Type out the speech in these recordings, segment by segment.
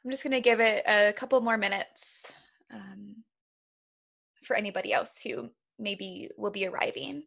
I'm just going to give it a couple more minutes for anybody else who maybe will be arriving.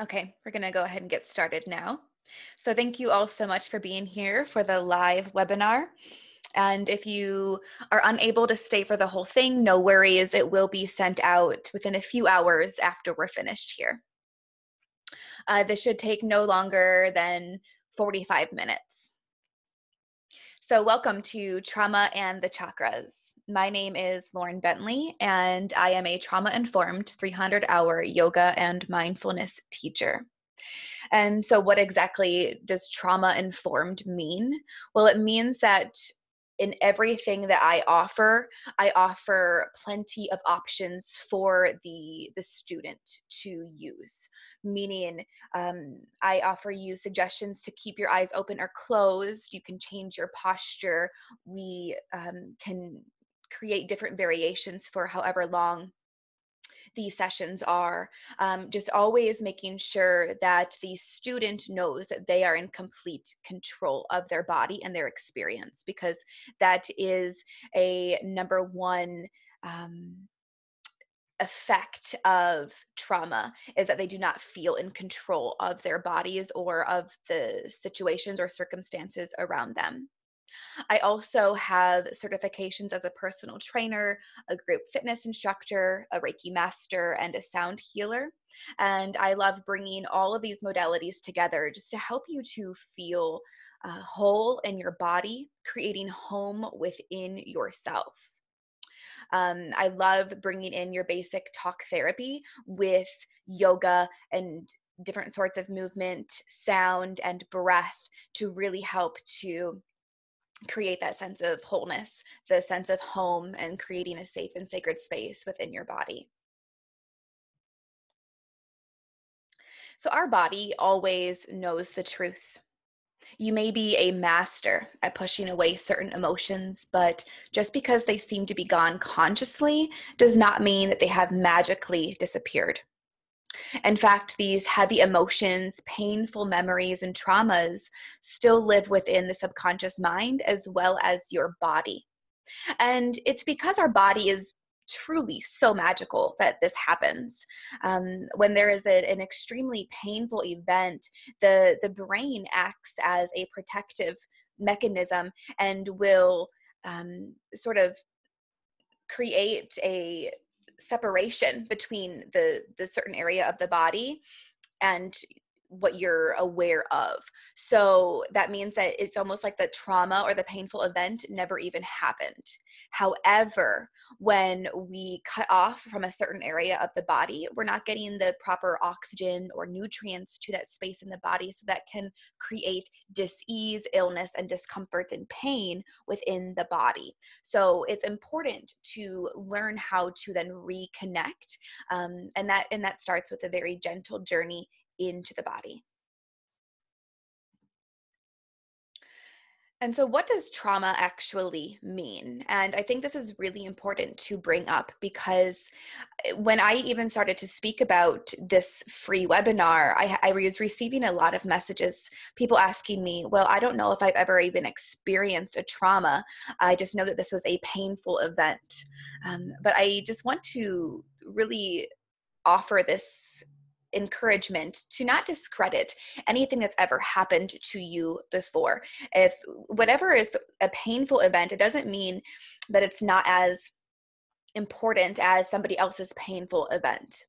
Okay, we're going to go ahead and get started now. So thank you all so much for being here for the live webinar. And if you are unable to stay for the whole thing, no worries. It will be sent out within a few hours after we're finished here. This should take no longer than 45 minutes. So welcome to Trauma and the Chakras. My name is Lauren Bentley, and I am a Trauma Informed 300-hour yoga and mindfulness teacher. And so what exactly does trauma informed mean? Well, it means that in everything that I offer plenty of options for the student to use. Meaning, I offer you suggestions to keep your eyes open or closed. You can change your posture. We can create different variations for however long these sessions are, just always making sure that the student knows that they are in complete control of their body and their experience, because that is a number one effect of trauma, is that they do not feel in control of their bodies or of the situations or circumstances around them. I also have certifications as a personal trainer, a group fitness instructor, a Reiki master, and a sound healer. And I love bringing all of these modalities together just to help you to feel whole in your body, creating home within yourself. I love bringing in your basic talk therapy with yoga and different sorts of movement, sound, and breath to really help to create that sense of wholeness, the sense of home, and creating a safe and sacred space within your body. So our body always knows the truth. You may be a master at pushing away certain emotions, but just because they seem to be gone consciously does not mean that they have magically disappeared. In fact, these heavy emotions, painful memories, and traumas still live within the subconscious mind as well as your body. And it's because our body is truly so magical that this happens. When there is an extremely painful event, the brain acts as a protective mechanism and will sort of create a separation between the certain area of the body and what you're aware of. So that means that it's almost like the trauma or the painful event never even happened. However, when we cut off from a certain area of the body, we're not getting the proper oxygen or nutrients to that space in the body, so that can create dis-ease, illness, and discomfort and pain within the body. So it's important to learn how to then reconnect, and that starts with a very gentle journey into the body. And so what does trauma actually mean? And I think this is really important to bring up, because when I even started to speak about this free webinar, I was receiving a lot of messages, people asking me, well, I don't know if I've ever even experienced a trauma. I just know that this was a painful event. But I just want to really offer this encouragement to not discredit anything that's ever happened to you before. If whatever is a painful event, it doesn't mean that it's not as important as somebody else's painful event.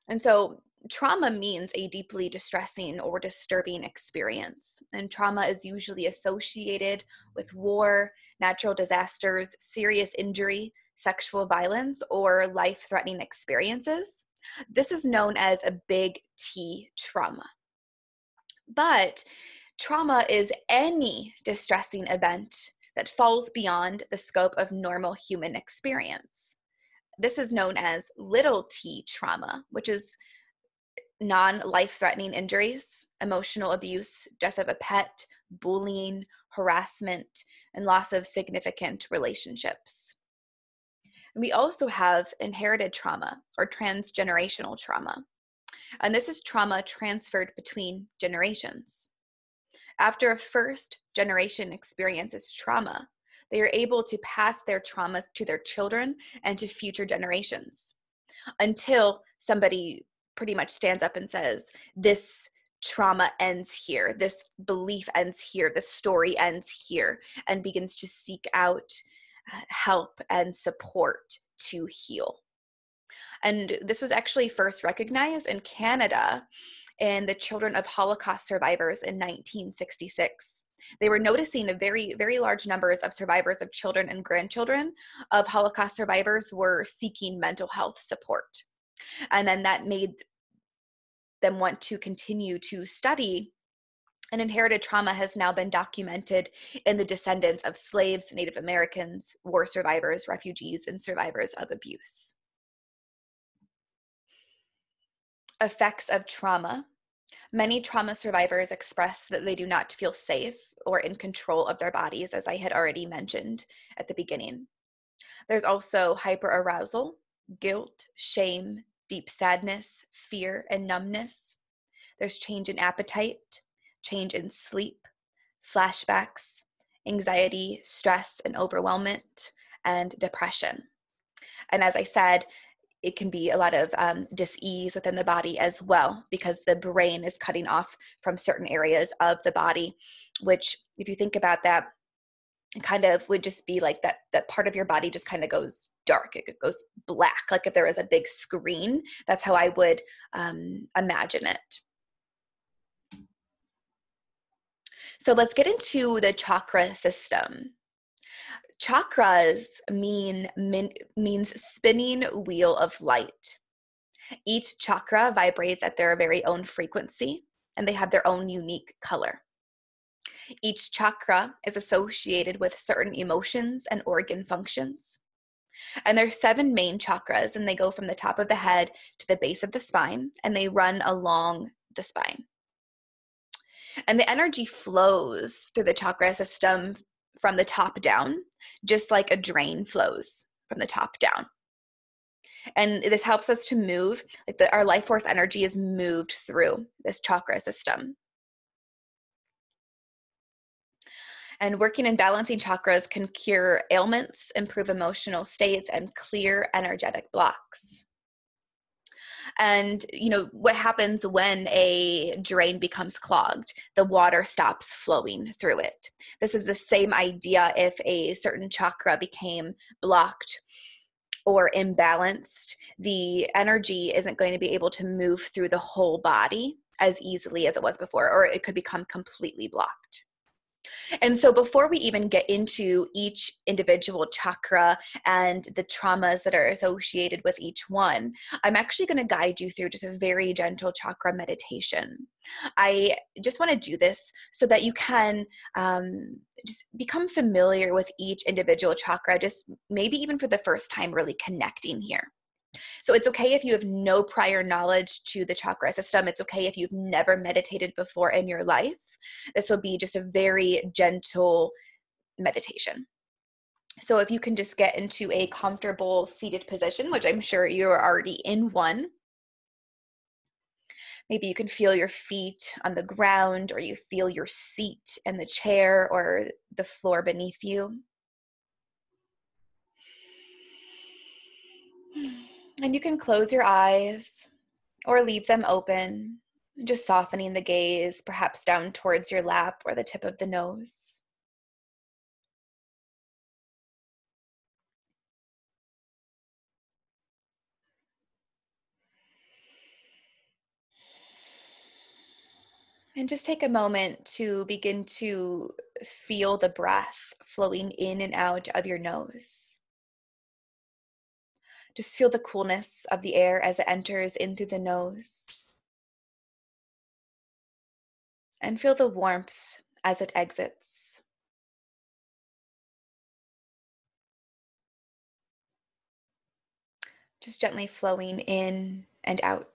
And so trauma means a deeply distressing or disturbing experience. And trauma is usually associated with war, natural disasters, serious injury, sexual violence, or life-threatening experiences. This is known as a big T trauma. But trauma is any distressing event that falls beyond the scope of normal human experience. This is known as little t trauma, which is non-life-threatening injuries, emotional abuse, death of a pet, bullying, harassment, and loss of significant relationships. We also have inherited trauma or transgenerational trauma. And this is trauma transferred between generations. After a first generation experiences trauma, they are able to pass their traumas to their children and to future generations, until somebody pretty much stands up and says, this trauma ends here, this belief ends here, this story ends here, and begins to seek out help and support to heal. And this was actually first recognized in Canada in the children of Holocaust survivors in 1966. They were noticing a very, very large numbers of survivors of children and grandchildren of Holocaust survivors were seeking mental health support. And then that made them want to continue to study. And inherited trauma has now been documented in the descendants of slaves, Native Americans, war survivors, refugees, and survivors of abuse. Effects of trauma. Many trauma survivors express that they do not feel safe or in control of their bodies, as I had already mentioned at the beginning. There's also hyperarousal, guilt, shame, deep sadness, fear, and numbness. There's change in appetite, change in sleep, flashbacks, anxiety, stress, and overwhelmment, and depression. And as I said, it can be a lot of dis-ease within the body as well, because the brain is cutting off from certain areas of the body, which, if you think about that, it kind of would just be like that part of your body just kind of goes dark. It goes black, like if there was a big screen. That's how I would imagine it. So let's get into the chakra system. Chakras means spinning wheel of light. Each chakra vibrates at their very own frequency, and they have their own unique color. Each chakra is associated with certain emotions and organ functions. And there's 7 main chakras, and they go from the top of the head to the base of the spine, and they run along the spine. And the energy flows through the chakra system from the top down, just like a drain flows from the top down. And this helps us to move, like our life force energy is moved through this chakra system. And working and balancing chakras can cure ailments, improve emotional states, and clear energetic blocks. And, what happens when a drain becomes clogged? The water stops flowing through it. This is the same idea if a certain chakra became blocked or imbalanced. The energy isn't going to be able to move through the whole body. as easily as it was before, or it could become completely blocked. And so before we even get into each individual chakra and the traumas that are associated with each one, I'm actually going to guide you through just a very gentle chakra meditation. I just want to do this so that you can just become familiar with each individual chakra, just maybe even for the first time, really connecting here. So it's okay if you have no prior knowledge to the chakra system. It's okay if you've never meditated before in your life. This will be just a very gentle meditation. So if you can just get into a comfortable seated position, which I'm sure you're already in one. Maybe you can feel your feet on the ground, or you feel your seat in the chair or the floor beneath you. And you can close your eyes or leave them open, just softening the gaze, perhaps down towards your lap or the tip of the nose. And just take a moment to begin to feel the breath flowing in and out of your nose. Just feel the coolness of the air as it enters in through the nose. And feel the warmth as it exits. Just gently flowing in and out.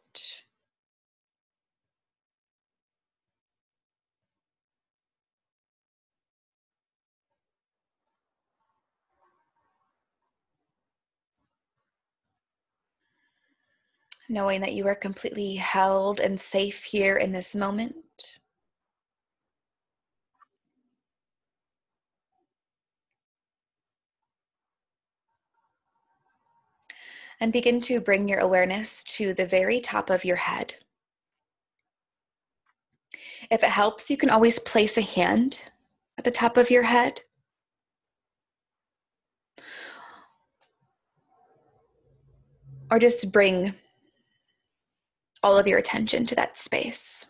Knowing that you are completely held and safe here in this moment. And begin to bring your awareness to the very top of your head. If it helps, you can always place a hand at the top of your head. Or just bring all of your attention to that space.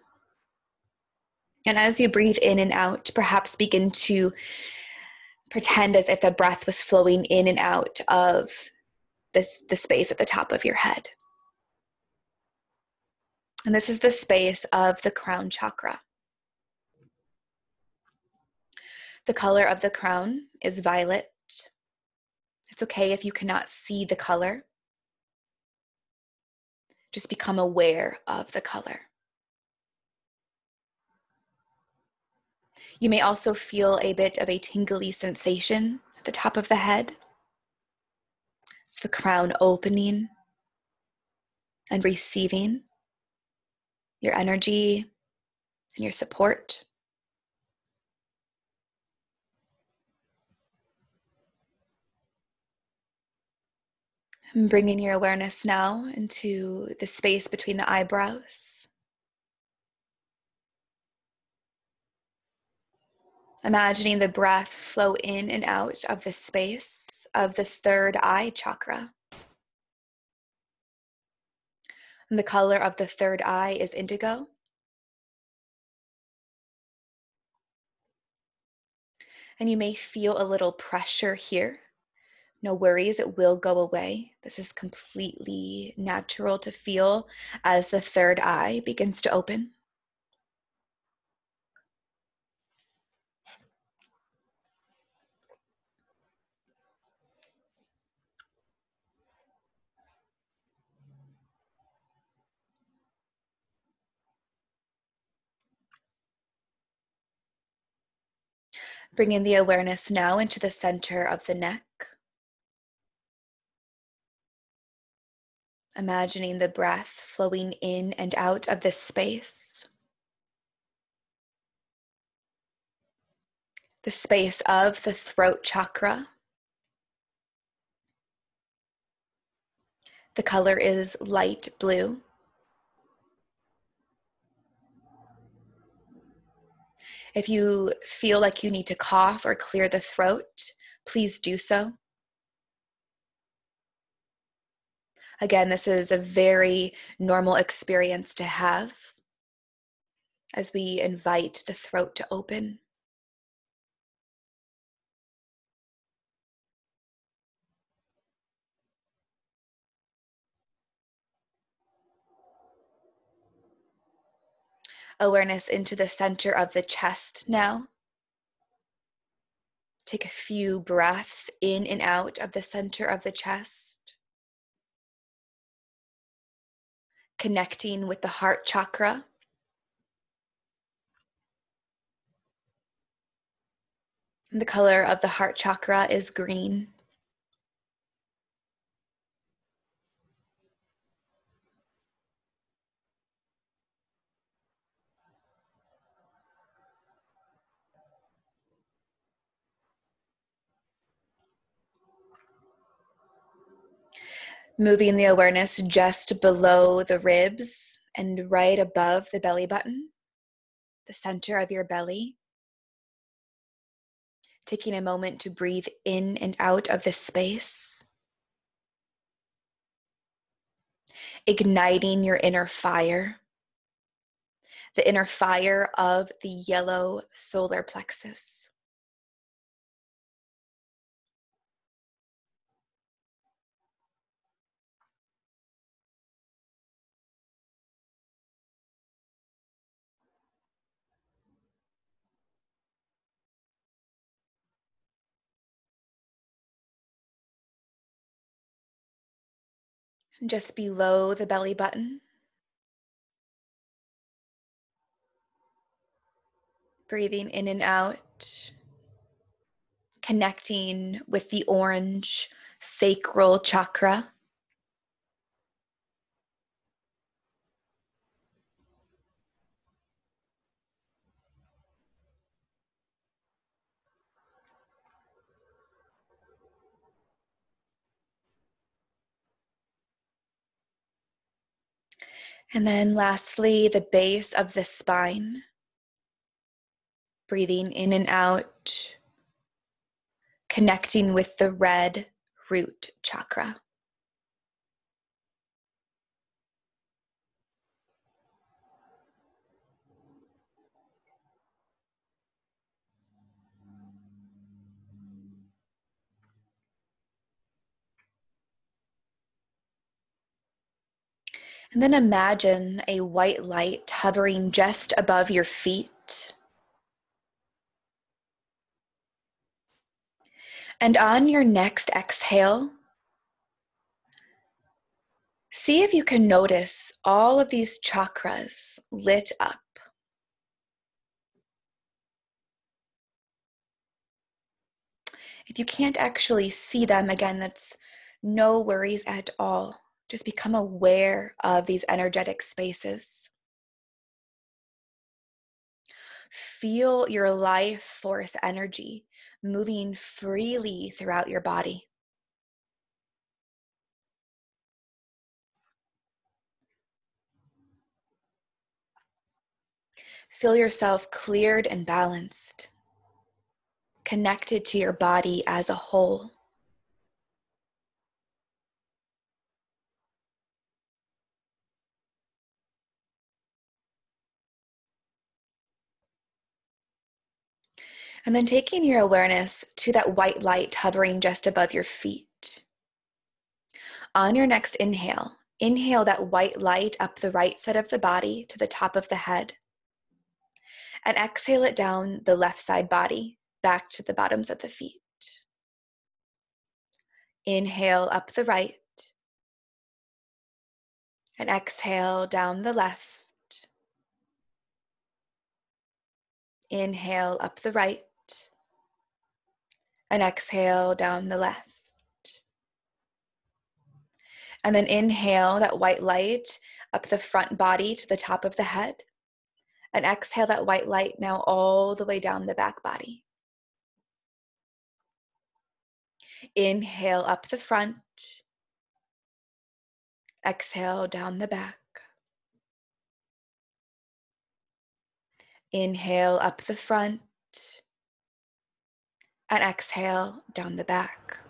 And as you breathe in and out, perhaps begin to pretend as if the breath was flowing in and out of the space at the top of your head. And this is the space of the crown chakra. The color of the crown is violet. It's okay if you cannot see the color. Just become aware of the color. You may also feel a bit of a tingly sensation at the top of the head. It's the crown opening and receiving your energy and your support. And bringing your awareness now into the space between the eyebrows. Imagining the breath flow in and out of the space of the third eye chakra. And the color of the third eye is indigo. And you may feel a little pressure here. No worries, it will go away. This is completely natural to feel as the third eye begins to open. Bringing the awareness now into the center of the neck. Imagining the breath flowing in and out of this space. The space of the throat chakra. The color is light blue. If you feel like you need to cough or clear the throat, please do so. Again, this is a very normal experience to have. as we invite the throat to open. Awareness into the center of the chest now. Take a few breaths in and out of the center of the chest. Connecting with the heart chakra. And the color of the heart chakra is green. Moving the awareness just below the ribs and right above the belly button, the center of your belly. Taking a moment to breathe in and out of this space. Igniting your inner fire, the inner fire of the yellow solar plexus. Just below the belly button. Breathing in and out. Connecting with the orange sacral chakra. And then lastly, the base of the spine. Breathing in and out. Connecting with the red root chakra. And then imagine a white light hovering just above your feet. And on your next exhale, see if you can notice all of these chakras lit up. If you can't actually see them, again, that's no worries at all. Just become aware of these energetic spaces. Feel your life force energy moving freely throughout your body. Feel yourself cleared and balanced, connected to your body as a whole. And then taking your awareness to that white light hovering just above your feet. On your next inhale, inhale that white light up the right side of the body to the top of the head. And exhale it down the left side body, back to the bottoms of the feet. Inhale up the right. And exhale down the left. Inhale up the right. And exhale down the left. And then inhale that white light up the front body to the top of the head. And exhale that white light now all the way down the back body. Inhale up the front. Exhale down the back. Inhale up the front. And exhale down the back.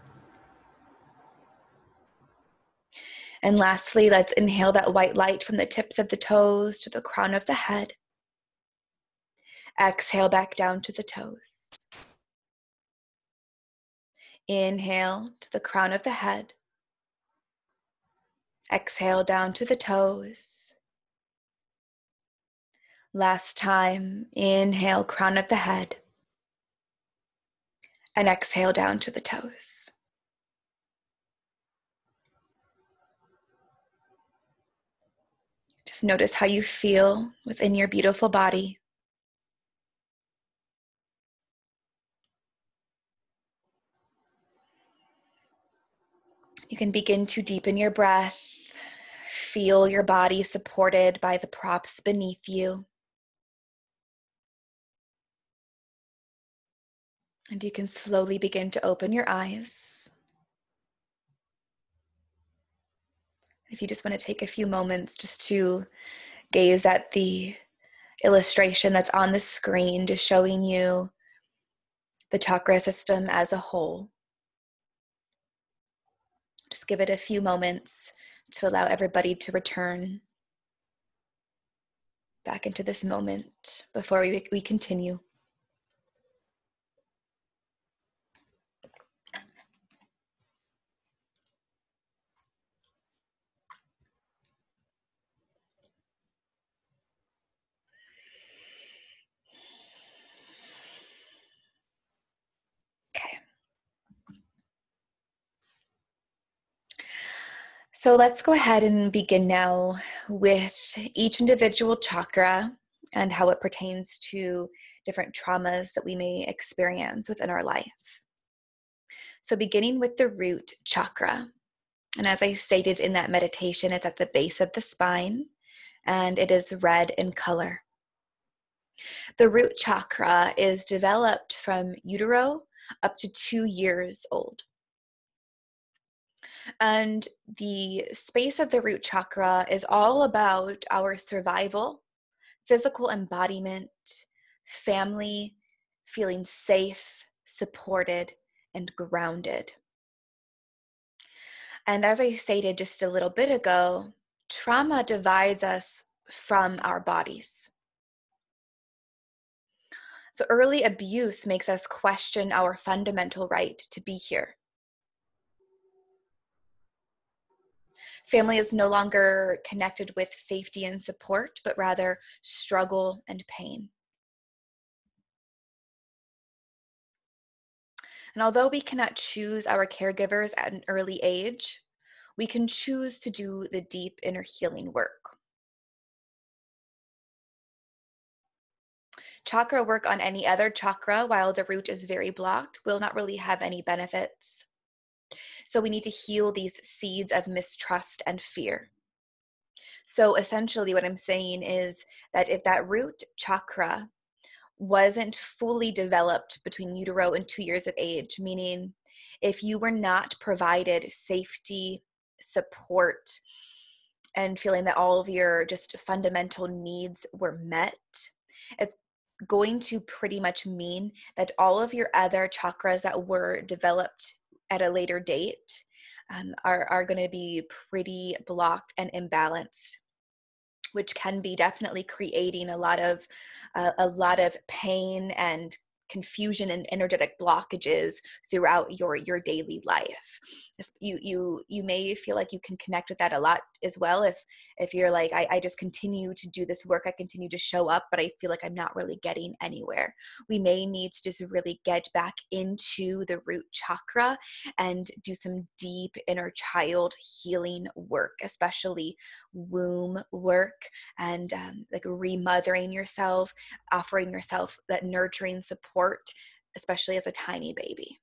And lastly, let's inhale that white light from the tips of the toes to the crown of the head. Exhale back down to the toes. Inhale to the crown of the head. Exhale down to the toes. Last time, inhale, crown of the head. And exhale down to the toes. Just notice how you feel within your beautiful body. You can begin to deepen your breath. Feel your body supported by the props beneath you. And you can slowly begin to open your eyes. If you just want to take a few moments just to gaze at the illustration that's on the screen, just showing you the chakra system as a whole. Just give it a few moments to allow everybody to return back into this moment before we continue. Okay. So let's go ahead and begin now with each individual chakra and how it pertains to different traumas that we may experience within our life. So beginning with the root chakra. And as I stated in that meditation, it's at the base of the spine and it is red in color. The root chakra is developed from utero up to 2 years old. And the space of the root chakra is all about our survival, physical embodiment, family, feeling safe, supported, and grounded. And as I stated just a little bit ago, trauma divides us from our bodies. So early abuse makes us question our fundamental right to be here. Family is no longer connected with safety and support, but rather struggle and pain. And although we cannot choose our caregivers at an early age, we can choose to do the deep inner healing work. Chakra work on any other chakra, while the root is very blocked, will not really have any benefits. So we need to heal these seeds of mistrust and fear. So essentially what I'm saying is that if that root chakra wasn't fully developed between utero and 2 years of age, meaning if you were not provided safety, support, and feeling that all of your just fundamental needs were met, it's going to pretty much mean that all of your other chakras that were developed at a later date are going to be pretty blocked and imbalanced, which can be definitely creating a lot of pain and confusion and energetic blockages throughout your daily life. You may feel like you can connect with that a lot as well if you're like, I just continue to do this work, I continue to show up, but I feel like I'm not really getting anywhere. We may need to just really get back into the root chakra and do some deep inner child healing work, especially womb work and like remothering yourself, offering yourself that nurturing support, especially as a tiny baby.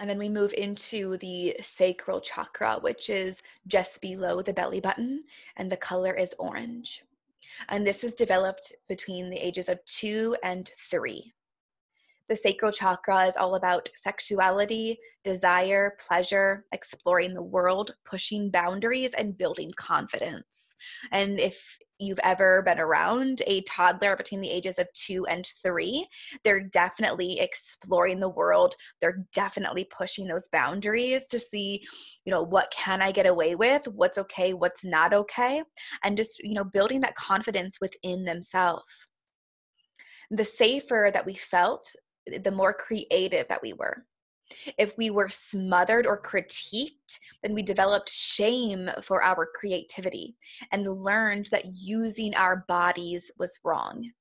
And then we move into the sacral chakra, which is just below the belly button, and the color is orange. And this is developed between the ages of 2 and 3. The sacral chakra is all about sexuality, desire, pleasure, exploring the world, pushing boundaries, and building confidence. And if you've ever been around a toddler between the ages of 2 and 3, they're definitely exploring the world. They're definitely pushing those boundaries to see, what can I get away with? What's okay? What's not okay? And just, building that confidence within themselves. The safer that we felt, the more creative that we were. If we were smothered or critiqued, then we developed shame for our creativity and learned that using our bodies was wrong.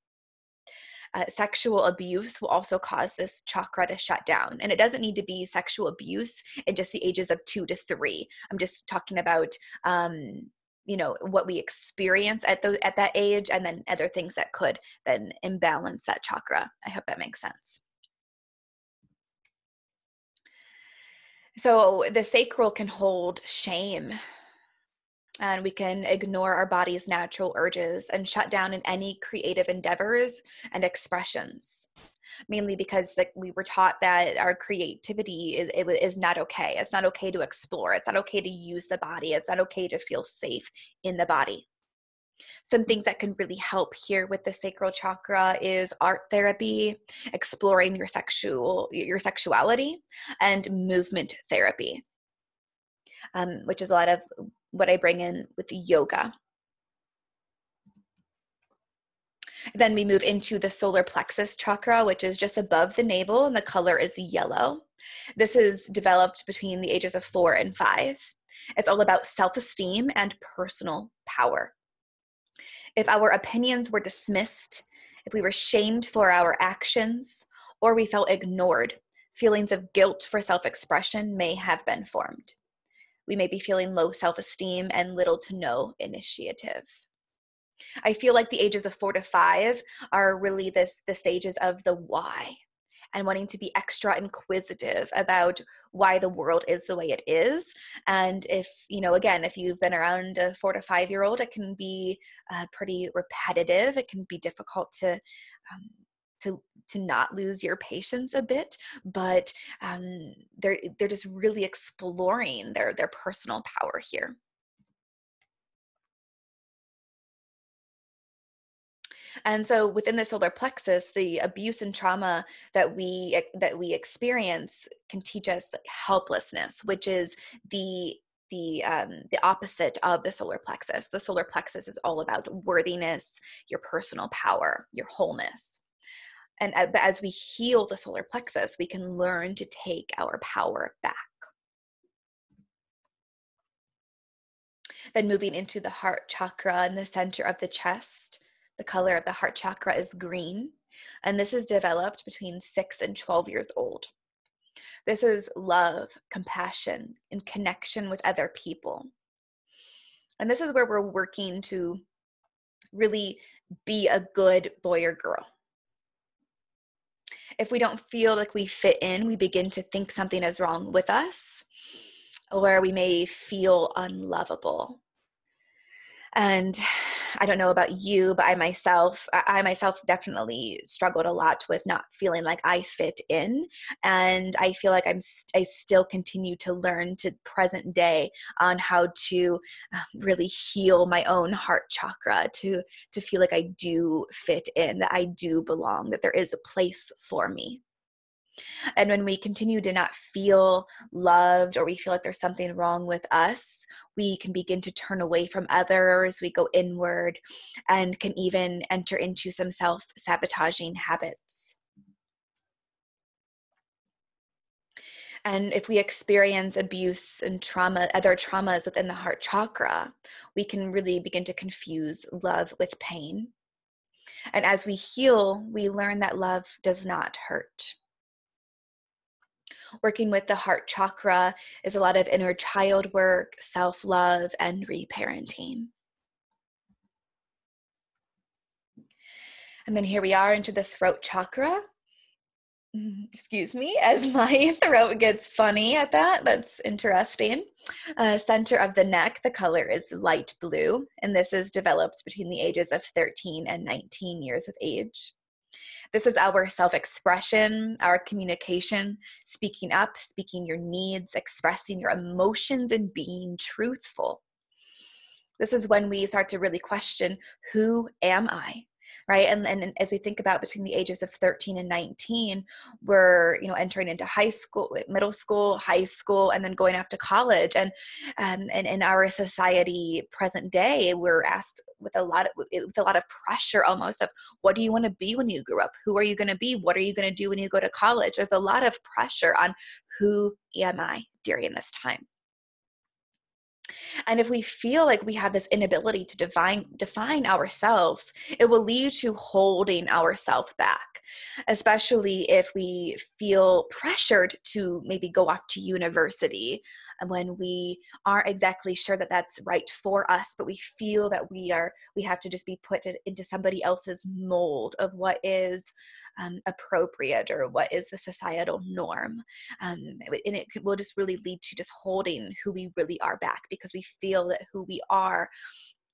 Sexual abuse will also cause this chakra to shut down. And it doesn't need to be sexual abuse in just the ages of 2 to 3. I'm just talking about what we experience at that age, and then other things that could then imbalance that chakra. I hope that makes sense. So the sacral can hold shame, and we can ignore our body's natural urges and shut down in any creative endeavors and expressions. Mainly because we were taught that our creativity is not okay. It's not okay to explore. It's not okay to use the body. It's not okay to feel safe in the body. Some things that can really help here with the sacral chakra is art therapy, exploring your sexuality, and movement therapy, which is a lot of what I bring in with yoga. Then we move into the solar plexus chakra, which is just above the navel, and the color is yellow. This is developed between the ages of 4 and 5. It's all about self-esteem and personal power. If our opinions were dismissed, if we were shamed for our actions, or we felt ignored, feelings of guilt for self-expression may have been formed. We may be feeling low self-esteem and little to no initiative. I feel like the ages of 4 to 5 are really the stages of the why, and wanting to be extra inquisitive about why the world is the way it is. And if you've been around a 4 to 5-year-old, it can be pretty repetitive. It can be difficult to not lose your patience a bit, but they're just really exploring their personal power here. And so within the solar plexus, the abuse and trauma that we experience can teach us helplessness, which is the opposite of the solar plexus. The solar plexus is all about worthiness, your personal power, your wholeness. And as we heal the solar plexus, we can learn to take our power back. Then moving into the heart chakra in the center of the chest. The color of the heart chakra is green, and this is developed between 6 and 12 years old. This is love, compassion, and connection with other people. And this is where we're working to really be a good boy or girl. If we don't feel like we fit in, we begin to think something is wrong with us, or we may feel unlovable. And I don't know about you, but I myself definitely struggled a lot with not feeling like I fit in. And I feel like I still continue to learn to present day on how to really heal my own heart chakra, to feel like I do fit in, that I do belong, that there is a place for me. And when we continue to not feel loved, or we feel like there's something wrong with us, we can begin to turn away from others. We go inward and can even enter into some self-sabotaging habits. And if we experience abuse and trauma, other traumas within the heart chakra, we can really begin to confuse love with pain. And as we heal, we learn that love does not hurt. Working with the heart chakra is a lot of inner child work, self-love, and reparenting. And then here we are into the throat chakra. Excuse me, as my throat gets funny at that. That's interesting. Center of the neck, the color is light blue, and this is developed between the ages of 13 and 19 years of age. This is our self-expression, our communication, speaking up, speaking your needs, expressing your emotions, and being truthful. This is when we start to really question, who am I? Right. And as we think about between the ages of 13 and 19, we're, entering into high school, middle school, high school, and then going off to college. And in our society present day, we're asked with a lot of pressure almost of, what do you want to be when you grow up? Who are you going to be? What are you going to do when you go to college? There's a lot of pressure on who am I during this time. And if we feel like we have this inability to define ourselves, it will lead to holding ourselves back, especially if we feel pressured to maybe go off to university when we aren't exactly sure that that's right for us, but we feel that we have to just be put into somebody else's mold of what is appropriate or what is the societal norm. And it will just really lead to just holding who we really are back, because we feel that who we are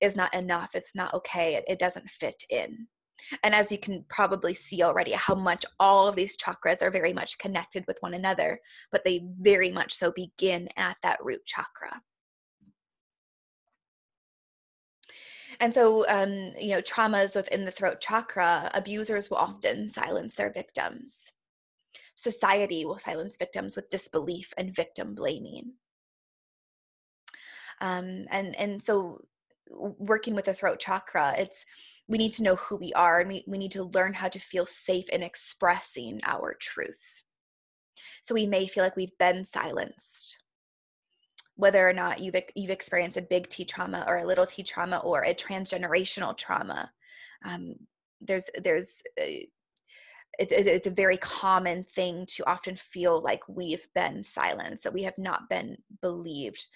is not enough. It's not okay. It doesn't fit in. And as you can probably see already, how much all of these chakras are very much connected with one another, but they very much so begin at that root chakra. And so, traumas within the throat chakra, abusers will often silence their victims. Society will silence victims with disbelief and victim blaming. And so working with the throat chakra, we need to know who we are, and we need to learn how to feel safe in expressing our truth. So we may feel like we've been silenced. Whether or not you've experienced a big T trauma or a little T trauma or a transgenerational trauma, it's a very common thing to often feel like we've been silenced, that we have not been believed,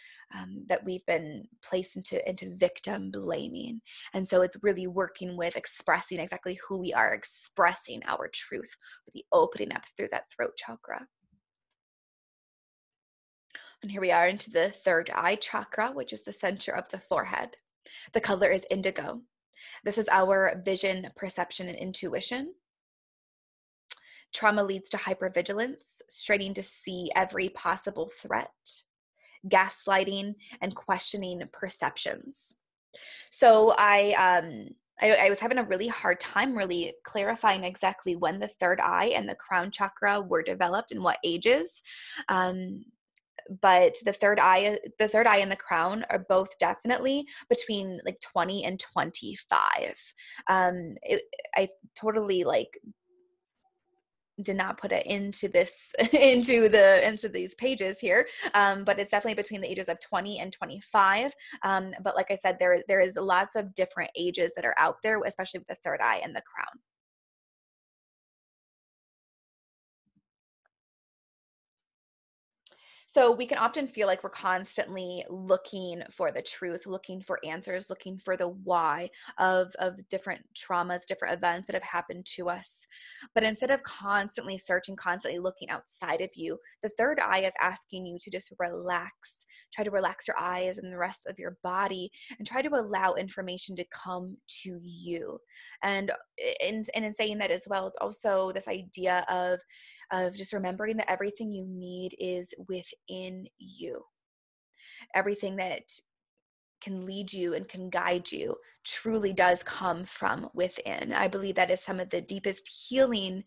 that we've been placed into victim blaming. And so it's really working with expressing exactly who we are, expressing our truth, really opening up through that throat chakra. And here we are into the third eye chakra, which is the center of the forehead. The color is indigo. This is our vision, perception, and intuition. Trauma leads to hypervigilance, straining to see every possible threat, gaslighting, and questioning perceptions. So I was having a really hard time really clarifying exactly when the third eye and the crown chakra were developed and what ages. But the third eye and the crown are both definitely between like 20 and 25. I totally did not put it into this into these pages here, but it's definitely between the ages of 20 and 25. But like I said, there is lots of different ages that are out there, especially with the third eye and the crown. So we can often feel like we're constantly looking for the truth, looking for answers, looking for the why of different traumas, different events that have happened to us. But instead of constantly searching, constantly looking outside of you, the third eye is asking you to just relax. Try to relax your eyes and the rest of your body, and try to allow information to come to you. And in saying that as well, it's also this idea of just remembering that everything you need is within you. Everything that can lead you and can guide you truly does come from within. I believe that is some of the deepest healing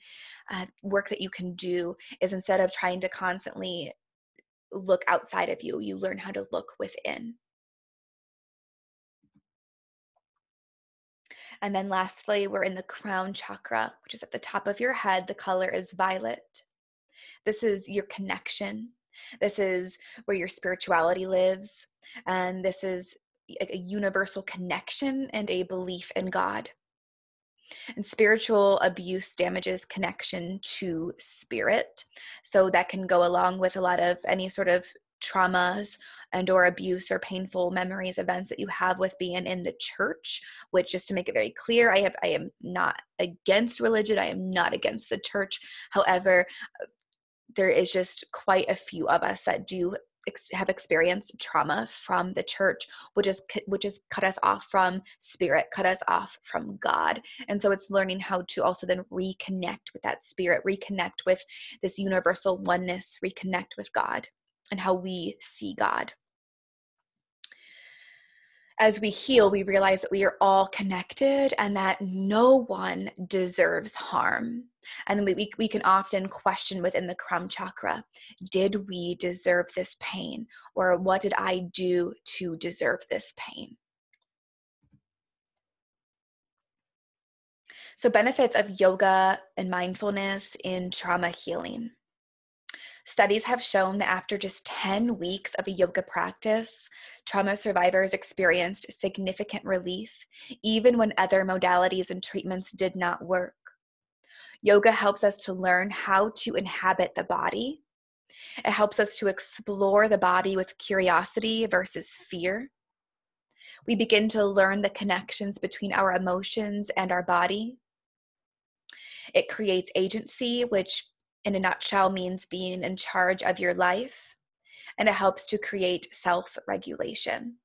work that you can do, is instead of trying to constantly look outside of you, you learn how to look within. And then lastly, we're in the crown chakra, which is at the top of your head. The color is violet. This is your connection. This is where your spirituality lives. And this is a universal connection and a belief in God. And spiritual abuse damages connection to spirit. So that can go along with a lot of any sort of traumas and or abuse or painful memories, events that you have with being in the church, which, just to make it very clear, I am not against religion. I am not against the church. However, there is just quite a few of us that do have experienced trauma from the church, which is cut us off from spirit, cut us off from God. And so it's learning how to also then reconnect with that spirit, reconnect with this universal oneness, reconnect with God and how we see God. As we heal, we realize that we are all connected and that no one deserves harm. And we can often question within the crown chakra, did we deserve this pain? Or what did I do to deserve this pain? So benefits of yoga and mindfulness in trauma healing. Studies have shown that after just 10 weeks of a yoga practice, trauma survivors experienced significant relief, even when other modalities and treatments did not work. Yoga helps us to learn how to inhabit the body. It helps us to explore the body with curiosity versus fear. We begin to learn the connections between our emotions and our body. It creates agency, which in a nutshell means being in charge of your life, and it helps to create self-regulation.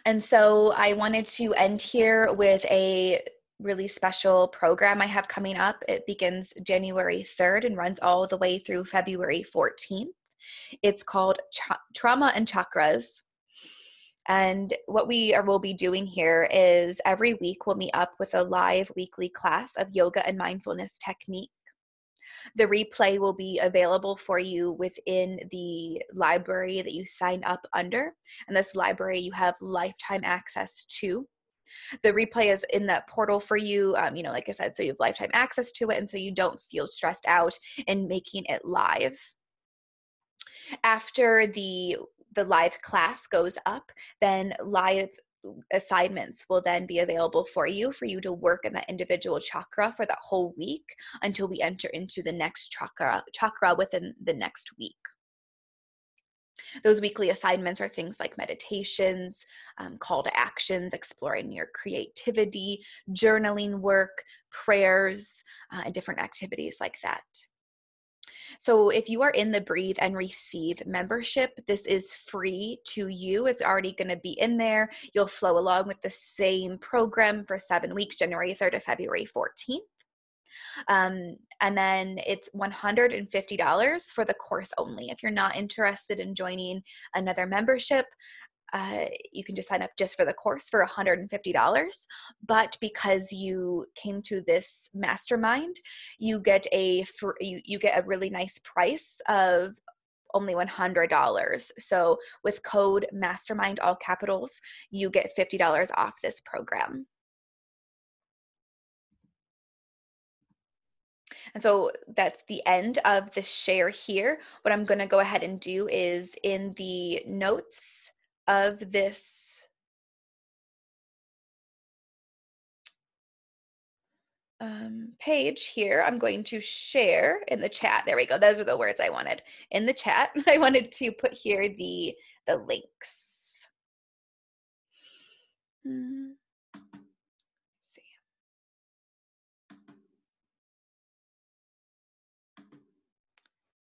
And so I wanted to end here with a really special program I have coming up. It begins January 3rd and runs all the way through February 14th. It's called Trauma and Chakras. And what will be doing here is every week we'll meet up with a live weekly class of yoga and mindfulness technique. The replay will be available for you within the library that you sign up under. And this library you have lifetime access to. The replay is in that portal for you, like I said, so you have lifetime access to it, and so you don't feel stressed out in making it live. After the live class goes up, then live assignments will then be available for you to work in that individual chakra for that whole week until we enter into the next chakra within the next week. Those weekly assignments are things like meditations, call to actions, exploring your creativity, journaling work, prayers, and different activities like that. So if you are in the Breathe and Receive membership, this is free to you. It's already going to be in there. You'll flow along with the same program for 7 weeks, January 3rd to February 14th. And then it's $150 for the course only. If you're not interested in joining another membership, you can just sign up just for the course for $150. But because you came to this mastermind, you get a really nice price of only $100. So with code mastermind, all capitals, you get $50 off this program. And so that's the end of the share here. What I'm going to go ahead and do is in the notes of this page here, I'm going to share in the chat. There we go. Those are the words I wanted in the chat. I wanted to put here the links. Let's see.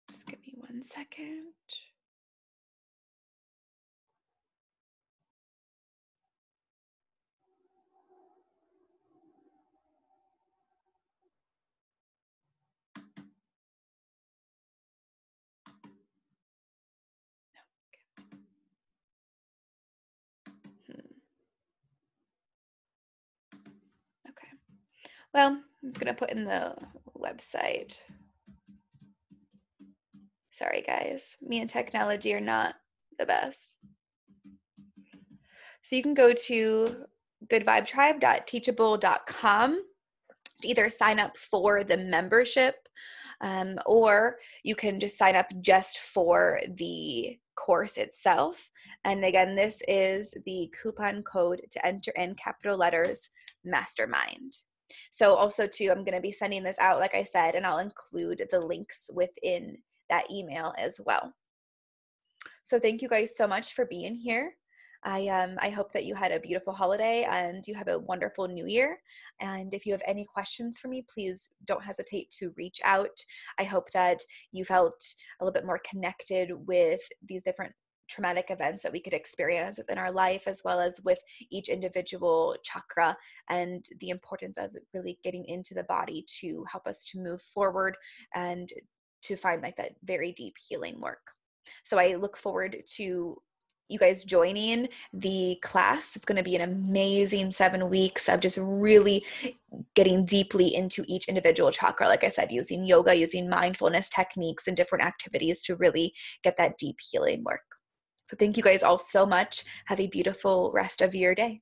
Just give me 1 second. Okay. Well, I'm just going to put in the website. Sorry, guys. Me and technology are not the best. So you can go to goodvibetribe.teachable.com to either sign up for the membership, or you can just sign up just for the course itself. And again, this is the coupon code to enter in capital letters, mastermind. So also too, I'm going to be sending this out, like I said, and I'll include the links within that email as well. So thank you guys so much for being here. I hope that you had a beautiful holiday and you have a wonderful new year. And if you have any questions for me, please don't hesitate to reach out. I hope that you felt a little bit more connected with these different traumatic events that we could experience within our life, as well as with each individual chakra, and the importance of really getting into the body to help us to move forward and to find like that very deep healing work. So I look forward to you guys joining the class. It's going to be an amazing 7 weeks of just really getting deeply into each individual chakra. Like I said, using yoga, using mindfulness techniques and different activities to really get that deep healing work. So thank you guys all so much. Have a beautiful rest of your day.